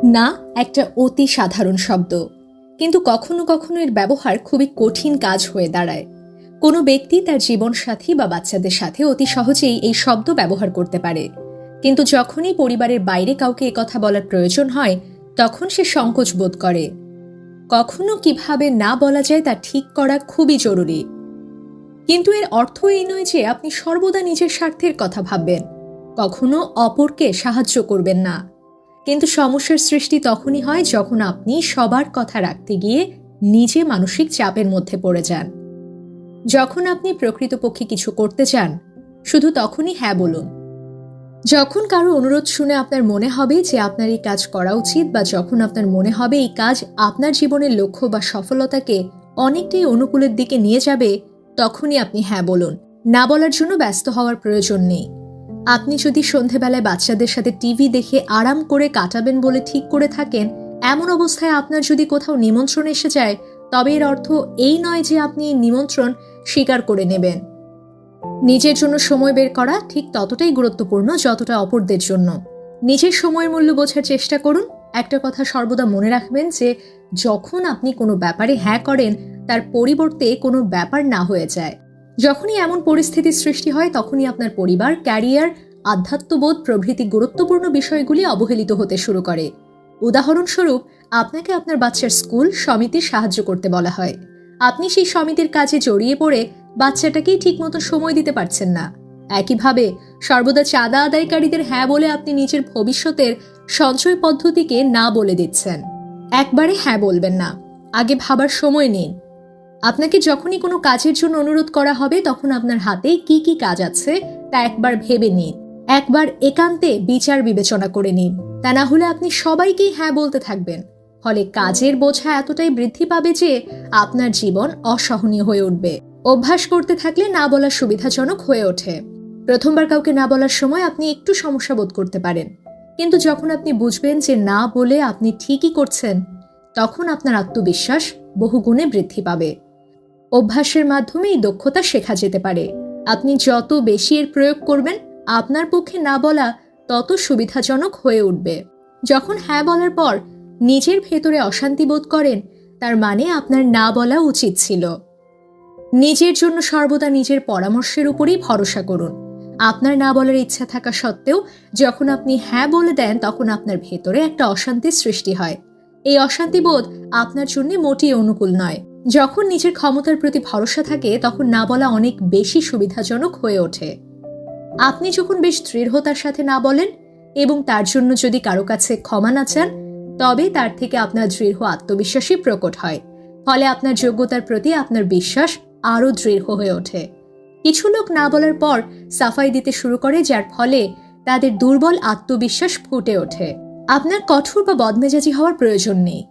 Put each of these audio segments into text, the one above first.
না একটা অতি সাধারণ শব্দ, কিন্তু কখনো কখনো এর ব্যবহার খুবই কঠিন কাজ হয়ে দাঁড়ায়। কোনো ব্যক্তি তার জীবনসাথী বা বাচ্চাদের সাথে অতি সহজেই এই শব্দ ব্যবহার করতে পারে, কিন্তু যখনই পরিবারের বাইরে কাউকে একথা বলার প্রয়োজন হয় তখন সে সংকোচ বোধ করে। কখনো কিভাবে না বলা যায় তা ঠিক করা খুবই জরুরি। কিন্তু এর অর্থ এই নয় যে আপনি সর্বদা নিজের স্বার্থের কথা ভাববেন, কখনো অপরকে সাহায্য করবেন না। কিন্তু সমস্যার সৃষ্টি তখনই হয় যখন আপনি সবার কথা রাখতে গিয়ে নিজে মানসিক চাপের মধ্যে পড়ে যান। যখন আপনি প্রকৃতপক্ষে কিছু করতে চান, শুধু তখনই হ্যাঁ বলুন। যখন কারো অনুরোধ শুনে আপনার মনে হবে যে আপনার এই কাজ করা উচিত, বা যখন আপনার মনে হবে এই কাজ আপনার জীবনের লক্ষ্য বা সফলতাকে অনেকটাই অনুকূলের দিকে নিয়ে যাবে, তখনই আপনি হ্যাঁ বলুন। না বলার জন্য ব্যস্ত হওয়ার প্রয়োজন নেই। আপনি যদি সন্ধেবেলায় বাচ্চাদের সাথে টিভি দেখে আরাম করে কাটাবেন বলে ঠিক করে থাকেন, এমন অবস্থায় আপনার যদি কোথাও নিমন্ত্রণ এসে যায়, তবে এর অর্থ এই নয় যে আপনি এই নিমন্ত্রণ স্বীকার করে নেবেন। নিজের জন্য সময় বের করা ঠিক ততটাই গুরুত্বপূর্ণ যতটা অপরদের জন্য। নিজের সময়ের মূল্য বোঝার চেষ্টা করুন। একটা কথা সর্বদা মনে রাখবেন যে যখন আপনি কোনো ব্যাপারে হ্যাঁ করেন, তার পরিবর্তে কোনো ব্যাপার না হয়ে যায়। যখনই এমন পরিস্থিতির সৃষ্টি হয়, তখনই আপনার পরিবার, ক্যারিয়ার, আধ্যাত্মবোধ প্রভৃতি গুরুত্বপূর্ণ বিষয়গুলি অবহেলিত হতে শুরু করে। উদাহরণস্বরূপ, আপনাকে আপনার বাচ্চার স্কুল সমিতির সাহায্য করতে বলা হয়। আপনি সেই সমিতির কাজে জড়িয়ে পড়ে বাচ্চাটাকেই ঠিকমতো সময় দিতে পারছেন না। একইভাবে সর্বদা চাঁদা আদায়কারীদের হ্যাঁ বলে আপনি নিজের ভবিষ্যতের সঞ্চয় পদ্ধতিকে না বলে দিচ্ছেন। একবারে হ্যাঁ বলবেন না, আগে ভাবার সময় নিন। আপনাকে যখনই কোনো কাজের জন্য অনুরোধ করা হবে, তখন আপনার হাতে কি কি কাজ আছে তা একবার ভেবে নিন। একবার একান্তে বিচার বিবেচনা করে নিন। তা না হলে আপনি সবাইকেই হ্যাঁ বলতে থাকবেন। ফলে কাজের বোঝা এতটাই বৃদ্ধি পাবে যে আপনার জীবন অসহনীয় হয়ে উঠবে। অভ্যাস করতে থাকলে না বলা সুবিধাজনক হয়ে ওঠে। প্রথমবার কাউকে না বলার সময় আপনি একটু সমস্যা বোধ করতে পারেন, কিন্তু যখন আপনি বুঝবেন যে না বলে আপনি ঠিকই করছেন, তখন আপনার আত্মবিশ্বাস বহুগুণে বৃদ্ধি পাবে। অভ্যাসের মাধ্যমে এই দক্ষতা শেখা যেতে পারে। আপনি যত বেশি এর প্রয়োগ করবেন, আপনার পক্ষে না বলা তত সুবিধাজনক হয়ে উঠবে। যখন হ্যাঁ বলার পর নিজের ভেতরে অশান্তি বোধ করেন, তার মানে আপনার না বলা উচিত ছিল। নিজের জন্য সর্বদা নিজের পরামর্শের উপরই ভরসা করুন। আপনার না বলার ইচ্ছা থাকা সত্ত্বেও যখন আপনি হ্যাঁ বলে দেন, তখন আপনার ভেতরে একটা অশান্তির সৃষ্টি হয়। এই অশান্তিবোধ আপনার জন্য মোটেই অনুকূল নয়। যখন নিজের ক্ষমতার প্রতি ভরসা থাকে, তখন না বলা অনেক বেশি সুবিধাজনক হয়ে ওঠে। আপনি যখন বেশ দৃঢ়তার সাথে না বলেন এবং তার জন্য যদি কারো কাছে ক্ষমা না চান, তবে তার থেকে আপনার দৃঢ় আত্মবিশ্বাসই প্রকট হয়। ফলে আপনার যোগ্যতার প্রতি আপনার বিশ্বাস আরও দৃঢ় হয়ে ওঠে। কিছু লোক না বলার পর সাফাই দিতে শুরু করে, যার ফলে তাদের দুর্বল আত্মবিশ্বাস ফুটে ওঠে। আপনার কঠোর বা বদমেজাজি হওয়ার প্রয়োজন নেই।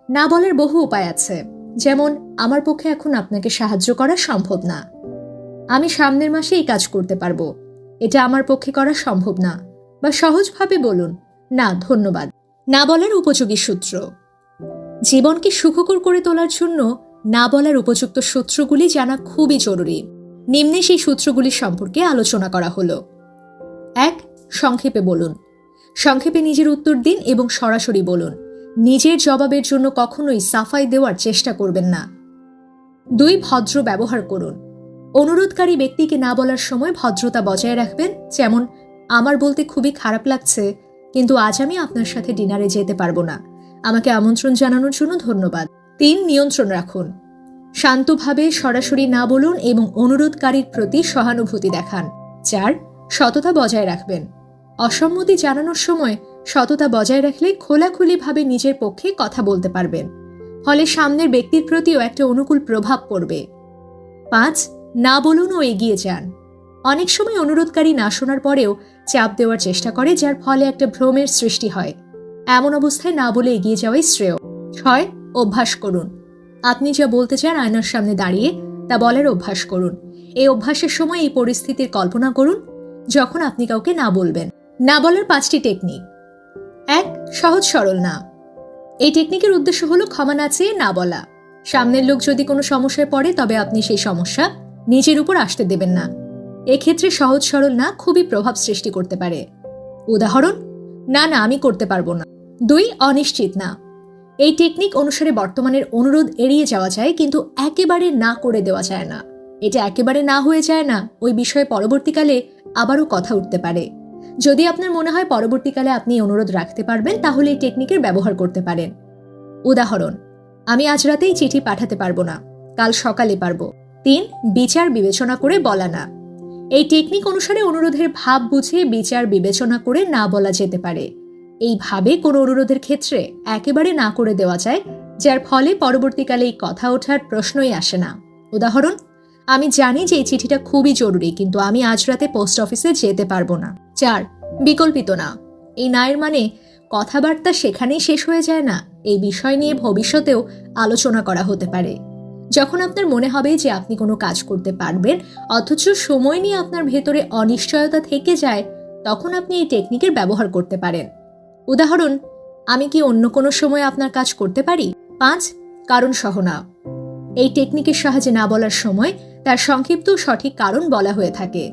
না বলার বহু উপায় আছে, যেমন আমার পক্ষে এখন আপনাকে সাহায্য করা সম্ভব না, আমি সামনের মাসে এই কাজ করতে পারবো, এটা আমার পক্ষে করা সম্ভব না। বা সহজভাবে বলুন, না ধন্যবাদ। না বলার উপযোগী সূত্র। জীবনকে সুখকর করে তোলার জন্য না বলার উপযুক্ত সূত্রগুলি জানা খুবই জরুরি। নিম্নে সেই সূত্রগুলি সম্পর্কে আলোচনা করা হলো। 1. সংক্ষেপে বলুন। সংক্ষেপে নিজের উত্তর দিন এবং সরাসরি বলুন। নিজের জবাবের জন্য কখনোই সাফাই দেওয়ার চেষ্টা করবেন না। 2. ভদ্র ব্যবহার করুন। অনুরোধকারী ব্যক্তিকে না বলার সময় ভদ্রতা বজায় রাখবেন, যেমন আমার বলতে খুবই খারাপ লাগছে, কিন্তু আজ আমি আপনার সাথে ডিনারে যেতে পারবো না, আমাকে আমন্ত্রণ জানানোর জন্য ধন্যবাদ। 3. নিয়ন্ত্রণ রাখুন। শান্তভাবে সরাসরি না বলুন এবং অনুরোধকারীর প্রতি সহানুভূতি দেখান। 4. সততা বজায় রাখবেন। অসম্মতি জানানোর সময় সততা বজায় রাখলে খোলাখুলিভাবে নিজের পক্ষে কথা বলতে পারবেন। ফলে সামনের ব্যক্তির প্রতিও একটা অনুকূল প্রভাব পড়বে। 5. না বলুন ও এগিয়ে যান। অনেক সময় অনুরোধকারী না শোনার পরেও চাপ দেওয়ার চেষ্টা করে, যার ফলে একটা ভ্রমের সৃষ্টি হয়। এমন অবস্থায় না বলে এগিয়ে যাওয়াই শ্রেয়। 6. অভ্যাস করুন। আপনি যা বলতে চান আয়নার সামনে দাঁড়িয়ে তা বলার অভ্যাস করুন। এই অভ্যাসের সময় এই পরিস্থিতির কল্পনা করুন যখন আপনি কাউকে না বলবেন। না বলার 5টি টেকনিক। 1. সহজ সরল না। এই টেকনিকের উদ্দেশ্য হলো ক্ষমা না চেয়ে না বলা। সামনের লোক যদি কোনো সমস্যায় পড়ে, তবে আপনি সেই সমস্যা নিজের উপর আসতে দেবেন না। এক্ষেত্রে সহজ সরল না খুবই প্রভাব সৃষ্টি করতে পারে। উদাহরণ, না না আমি করতে পারবো না। 2. অনিশ্চিত না। এই টেকনিক অনুসারে বর্তমানের অনুরোধ এড়িয়ে যাওয়া যায়, কিন্তু একেবারে না করে দেওয়া যায় না। এটা একেবারে না হয়ে যায় না, ওই বিষয়ে পরবর্তীকালে আবারও কথা উঠতে পারে। যদি আপনার মনে হয় পরবর্তীকালে আপনি অনুরোধ রাখতে পারবেন, তাহলে এই টেকনিকের ব্যবহার করতে পারেন। উদাহরণ: আমি আজ রাতেই চিঠি পাঠাতে পারবো না, কাল সকালে পারবো। 3. বিচার বিবেচনা করে বলা না। এই টেকনিক অনুসারে অনুরোধের ভাব বুঝে বিচার বিবেচনা করে না বলা যেতে পারে। এইভাবে কোনো অনুরোধের ক্ষেত্রে একেবারে না করে দেওয়া যায়, যার ফলে পরবর্তীকালে এই কথা ওঠার প্রশ্নই আসে না। উদাহরণ: আমি জানি যে এই চিঠিটা খুবই জরুরি, কিন্তু আমি আজ রাতে পোস্ট অফিসে যেতে পারবো না। 4. বিকল্পিত না। এই নায়ের মানে কথাবার্তা সেখানেই শেষ হয়ে যায় না, এই বিষয় নিয়ে ভবিষ্যতেও আলোচনা করা হতে পারে। যখন আপনার মনে হবে যে আপনি কোনো কাজ করতে পারবেন, অথচ সময় নিয়ে আপনার ভেতরে অনিশ্চয়তা থেকে যায়, তখন আপনি এই টেকনিকের ব্যবহার করতে পারেন। উদাহরণ: আমি কি অন্য কোনো সময় আপনার কাজ করতে পারি? 5. কারণ সহ না। এই টেকনিকের সাহায্যে না বলার সময় তার সংক্ষিপ্ত সঠিক কারণ বলা হয়ে থাকে।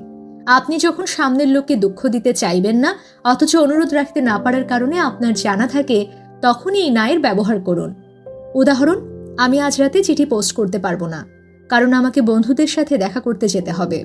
আপনি যখন সামনের লোককে দুঃখ দিতে চাইবেন না, অথচ অনুরোধ রাখতে না পারার কারণে আপনার জানা থাকে, তখনই এই নায়ের ব্যবহার করুন। উদাহরণ: আমি আজ রাতে চিঠি পোস্ট করতে পারবো না, কারণ আমাকে বন্ধুদের সাথে দেখা করতে যেতে হবে।